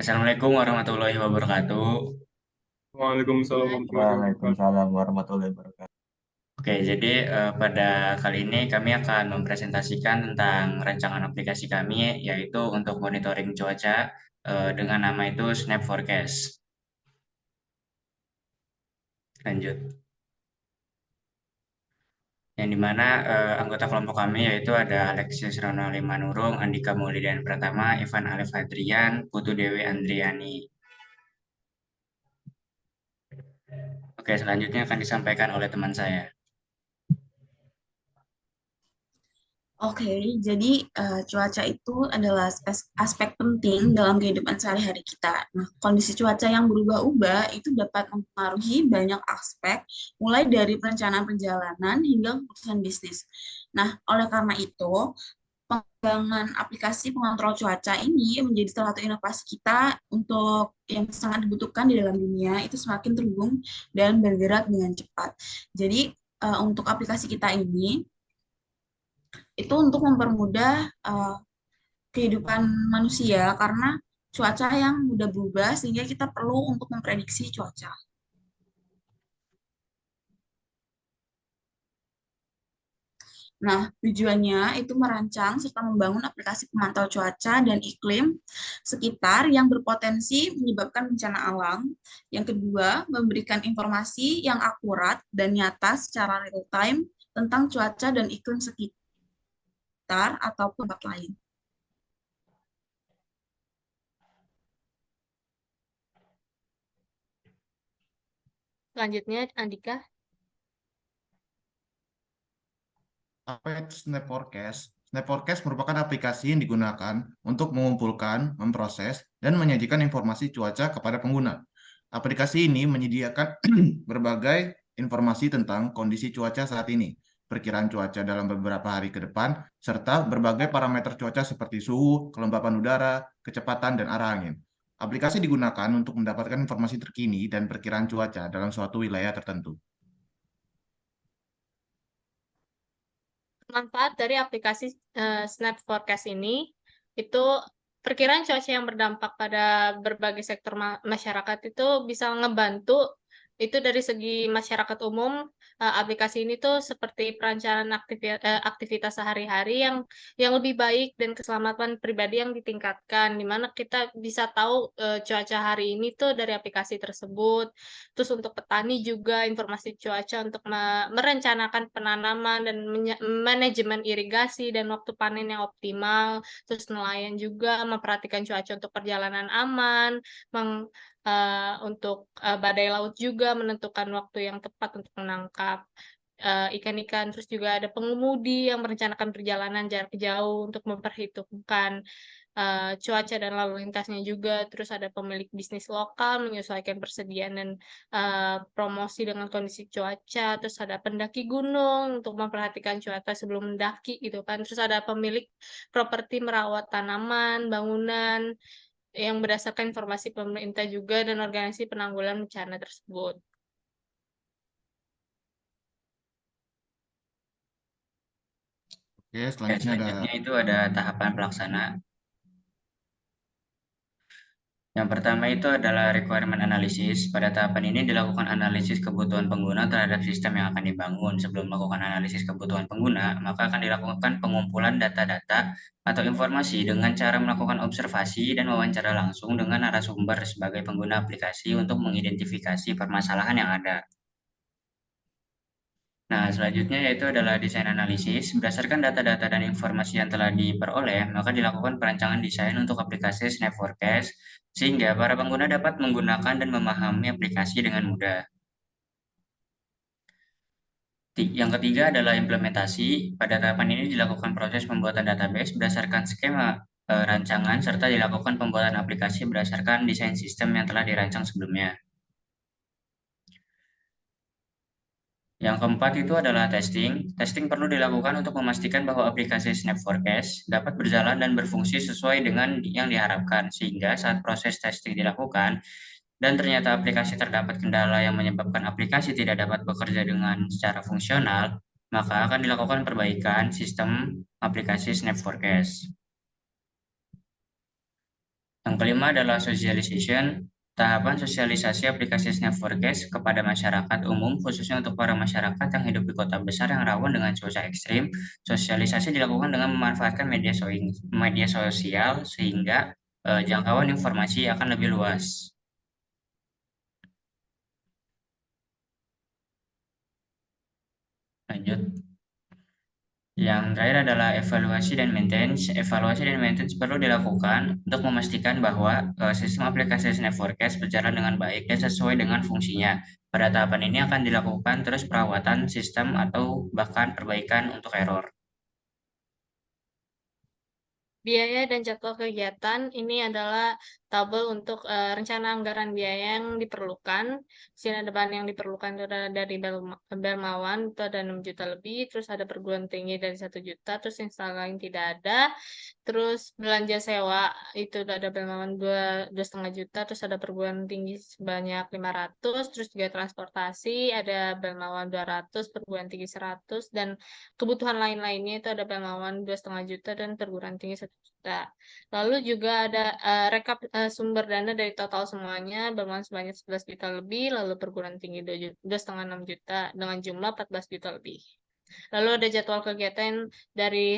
Assalamualaikum warahmatullahi wabarakatuh. Waalaikumsalam warahmatullahi wabarakatuh. Waalaikumsalam warahmatullahi wabarakatuh. Oke, jadi pada kali ini kami akan mempresentasikan tentang rancangan aplikasi kami, yaitu untuk monitoring cuaca dengan nama itu Snap Forecast. Lanjut. Yang dimana anggota kelompok kami yaitu ada Alexis Ronald Manurung, Andika Maulidan Pratama, Ivan Alif Hadrian, Putu Dewi Andriani. Oke, selanjutnya akan disampaikan oleh teman saya. Oke, jadi cuaca itu adalah aspek penting dalam kehidupan sehari-hari kita. Nah, kondisi cuaca yang berubah-ubah itu dapat mempengaruhi banyak aspek, mulai dari perencanaan perjalanan hingga keputusan bisnis. Nah, oleh karena itu, pengembangan aplikasi pengontrol cuaca ini menjadi salah satu inovasi kita untuk yang sangat dibutuhkan di dalam dunia, itu semakin terhubung dan bergerak dengan cepat. Jadi, untuk aplikasi kita ini, itu untuk mempermudah kehidupan manusia karena cuaca yang mudah berubah sehingga kita perlu untuk memprediksi cuaca. Nah, tujuannya itu merancang serta membangun aplikasi pemantau cuaca dan iklim sekitar yang berpotensi menyebabkan bencana alam. Yang kedua, memberikan informasi yang akurat dan nyata secara real time tentang cuaca dan iklim sekitar ataupun tempat lain. Selanjutnya, Andika. Apa itu Snap Forecast? Snap Forecast merupakan aplikasi yang digunakan untuk mengumpulkan, memproses, dan menyajikan informasi cuaca kepada pengguna. Aplikasi ini menyediakan berbagai informasi tentang kondisi cuaca saat ini, perkiraan cuaca dalam beberapa hari ke depan, serta berbagai parameter cuaca seperti suhu, kelembapan udara, kecepatan, dan arah angin. Aplikasi digunakan untuk mendapatkan informasi terkini dan perkiraan cuaca dalam suatu wilayah tertentu. Manfaat dari aplikasi Snap Forecast ini itu perkiraan cuaca yang berdampak pada berbagai sektor masyarakat itu bisa ngebantu itu dari segi masyarakat umum. Aplikasi ini tuh seperti perencanaan aktivitas sehari-hari yang lebih baik dan keselamatan pribadi yang ditingkatkan, di mana kita bisa tahu cuaca hari ini tuh dari aplikasi tersebut. Terus untuk petani juga informasi cuaca untuk merencanakan penanaman dan manajemen irigasi dan waktu panen yang optimal. Terus nelayan juga memperhatikan cuaca untuk perjalanan aman, untuk badai laut juga menentukan waktu yang tepat untuk menangkap ikan-ikan. Terus juga ada pengemudi yang merencanakan perjalanan jarak jauh untuk memperhitungkan cuaca dan lalu lintasnya juga. Terus ada pemilik bisnis lokal menyesuaikan persediaan dan promosi dengan kondisi cuaca. Terus ada pendaki gunung untuk memperhatikan cuaca sebelum mendaki gitu kan. Terus ada pemilik properti merawat tanaman, bangunan yang berdasarkan informasi pemerintah juga dan organisasi penanggulangan bencana tersebut. Oke, Ya, selanjutnya ada selanjutnya itu ada tahapan pelaksana. Yang pertama itu adalah requirement analysis. Pada tahapan ini dilakukan analisis kebutuhan pengguna terhadap sistem yang akan dibangun. Sebelum melakukan analisis kebutuhan pengguna, maka akan dilakukan pengumpulan data-data atau informasi dengan cara melakukan observasi dan wawancara langsung dengan narasumber sebagai pengguna aplikasi untuk mengidentifikasi permasalahan yang ada. Nah, selanjutnya yaitu adalah desain analisis. Berdasarkan data-data dan informasi yang telah diperoleh, maka dilakukan perancangan desain untuk aplikasi Snap Forecast, sehingga para pengguna dapat menggunakan dan memahami aplikasi dengan mudah. Yang ketiga adalah implementasi. Pada tahapan ini dilakukan proses pembuatan database berdasarkan skema rancangan, serta dilakukan pembuatan aplikasi berdasarkan desain sistem yang telah dirancang sebelumnya. Yang keempat itu adalah testing. Testing perlu dilakukan untuk memastikan bahwa aplikasi Snap Forecast dapat berjalan dan berfungsi sesuai dengan yang diharapkan, sehingga saat proses testing dilakukan dan ternyata aplikasi terdapat kendala yang menyebabkan aplikasi tidak dapat bekerja dengan secara fungsional, maka akan dilakukan perbaikan sistem aplikasi Snap Forecast. Yang kelima adalah socialization. Tahapan sosialisasi aplikasi Snap Forecast kepada masyarakat umum, khususnya untuk para masyarakat yang hidup di kota besar yang rawan dengan cuaca ekstrim. Sosialisasi dilakukan dengan memanfaatkan media sosial sehingga jangkauan informasi akan lebih luas. Lanjut. Yang terakhir adalah evaluasi dan maintenance. Evaluasi dan maintenance perlu dilakukan untuk memastikan bahwa sistem aplikasi Snap Forecast berjalan dengan baik dan sesuai dengan fungsinya. Pada tahapan ini akan dilakukan terus perawatan sistem atau bahkan perbaikan untuk error. Biaya dan jadwal kegiatan ini adalah tabel untuk rencana anggaran biaya yang diperlukan. Di sini ada bahan yang diperlukan itu ada dari Belmawan itu ada 6 juta lebih, terus ada perguruan tinggi dari 1 juta, terus install lain tidak ada. Terus belanja sewa itu ada Belmawan 2,5 juta, terus ada perguruan tinggi sebanyak 500, terus juga transportasi ada Belmawan 200, perguruan tinggi 100, dan kebutuhan lain-lainnya itu ada Belmawan 2,5 juta dan perguruan tinggi 1 juta. Lalu juga ada rekap sumber dana dari total semuanya Belmawan sebanyak 11 juta lebih, lalu perguruan tinggi 2,5 juta dengan jumlah 14 juta lebih. Lalu ada jadwal kegiatan dari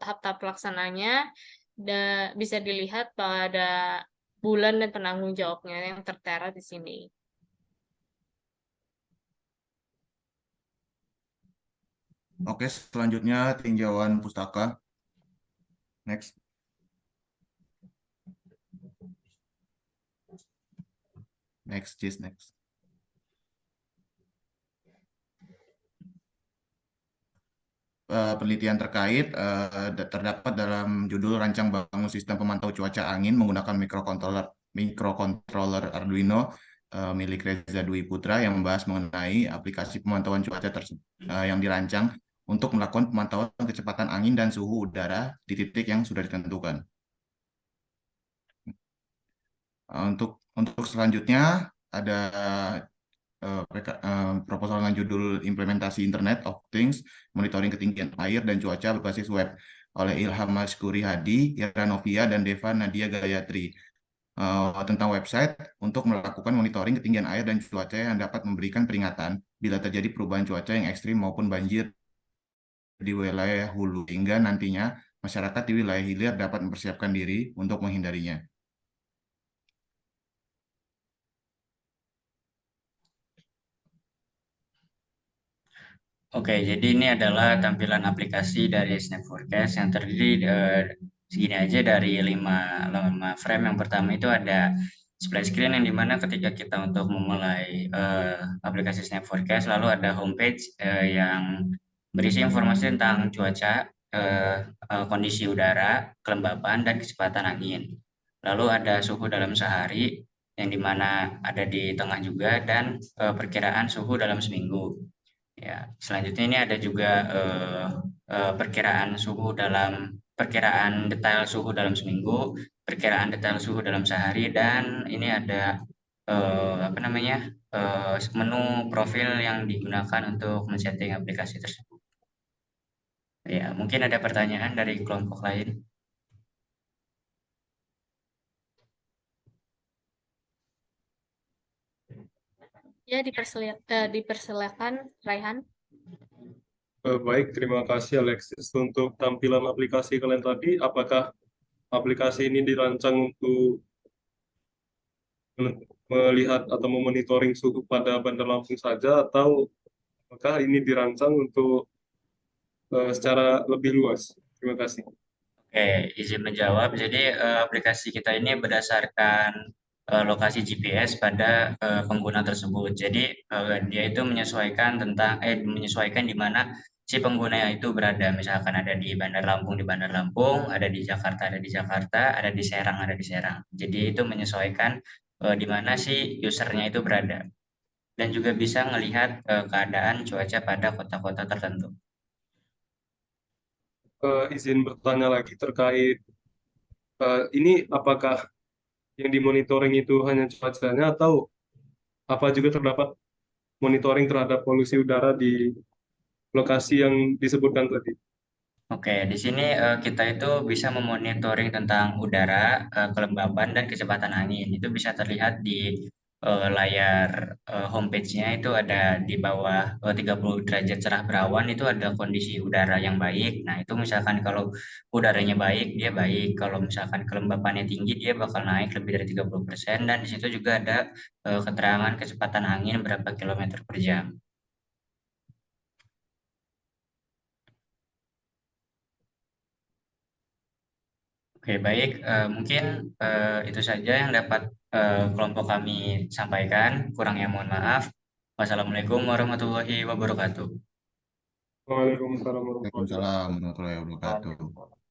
tahap-tahap pelaksananya, bisa dilihat pada bulan dan penanggung jawabnya yang tertera di sini. Oke, selanjutnya tinjauan pustaka. Next. Next, Jis, next. Penelitian terkait terdapat dalam judul Rancang Bangun Sistem Pemantau Cuaca Angin menggunakan mikrokontroler Arduino milik Reza Dwi Putra yang membahas mengenai aplikasi pemantauan cuaca yang dirancang untuk melakukan pemantauan kecepatan angin dan suhu udara di titik yang sudah ditentukan. Untuk selanjutnya ada proposal dengan judul Implementasi Internet of Things, Monitoring Ketinggian Air dan Cuaca berbasis web oleh Ilham Maskuri Hadi, Ira Novia, dan Deva Nadia Gayatri tentang website untuk melakukan monitoring ketinggian air dan cuaca yang dapat memberikan peringatan bila terjadi perubahan cuaca yang ekstrim maupun banjir di wilayah hulu, hingga nantinya masyarakat di wilayah hilir dapat mempersiapkan diri untuk menghindarinya. Oke, jadi ini adalah tampilan aplikasi dari Snap Forecast yang terdiri segini aja dari 5 frame. Yang pertama itu ada splash screen yang dimana ketika kita untuk memulai aplikasi Snap Forecast, lalu ada homepage yang berisi informasi tentang cuaca, kondisi udara, kelembapan, dan kecepatan angin. Lalu ada suhu dalam sehari yang dimana ada di tengah juga, dan perkiraan suhu dalam seminggu. Ya, selanjutnya ini ada juga perkiraan detail suhu dalam seminggu, perkiraan detail suhu dalam sehari, dan ini ada menu profil yang digunakan untuk men-setting aplikasi tersebut. Ya, mungkin ada pertanyaan dari kelompok lain. Ya, dipersilakan Raihan. Baik, terima kasih Alexis untuk tampilan aplikasi kalian tadi. Apakah aplikasi ini dirancang untuk melihat atau memonitoring suhu pada Bandar Lampung saja, atau apakah ini dirancang untuk secara lebih luas? Terima kasih. Oke, izin menjawab. Jadi aplikasi kita ini berdasarkan lokasi GPS pada pengguna tersebut. Jadi dia itu menyesuaikan di mana si pengguna itu berada. Misalkan ada di Bandar Lampung, ada di Jakarta, ada di Serang. Jadi itu menyesuaikan di mana si usernya itu berada. Dan juga bisa melihat keadaan cuaca pada kota-kota tertentu. Izin bertanya lagi terkait ini, apakah yang dimonitoring itu hanya cuacanya atau apa juga terdapat monitoring terhadap polusi udara di lokasi yang disebutkan tadi? Oke, di sini kita itu bisa memonitoring tentang udara, kelembaban, dan kecepatan angin. Itu bisa terlihat di layar homepage-nya itu ada di bawah 30 derajat cerah berawan itu ada kondisi udara yang baik. Nah, itu misalkan kalau udaranya baik, dia baik. Kalau misalkan kelembapannya tinggi, dia bakal naik lebih dari 30%. Dan di situ juga ada keterangan kecepatan angin berapa kilometer per jam. Oke, baik. Mungkin itu saja yang dapat kelompok kami sampaikan. Kurangnya mohon maaf. Wassalamualaikum warahmatullahi wabarakatuh. Waalaikumsalam warahmatullahi Waalaikumsalam warahmatullahi wabarakatuh. wabarakatuh.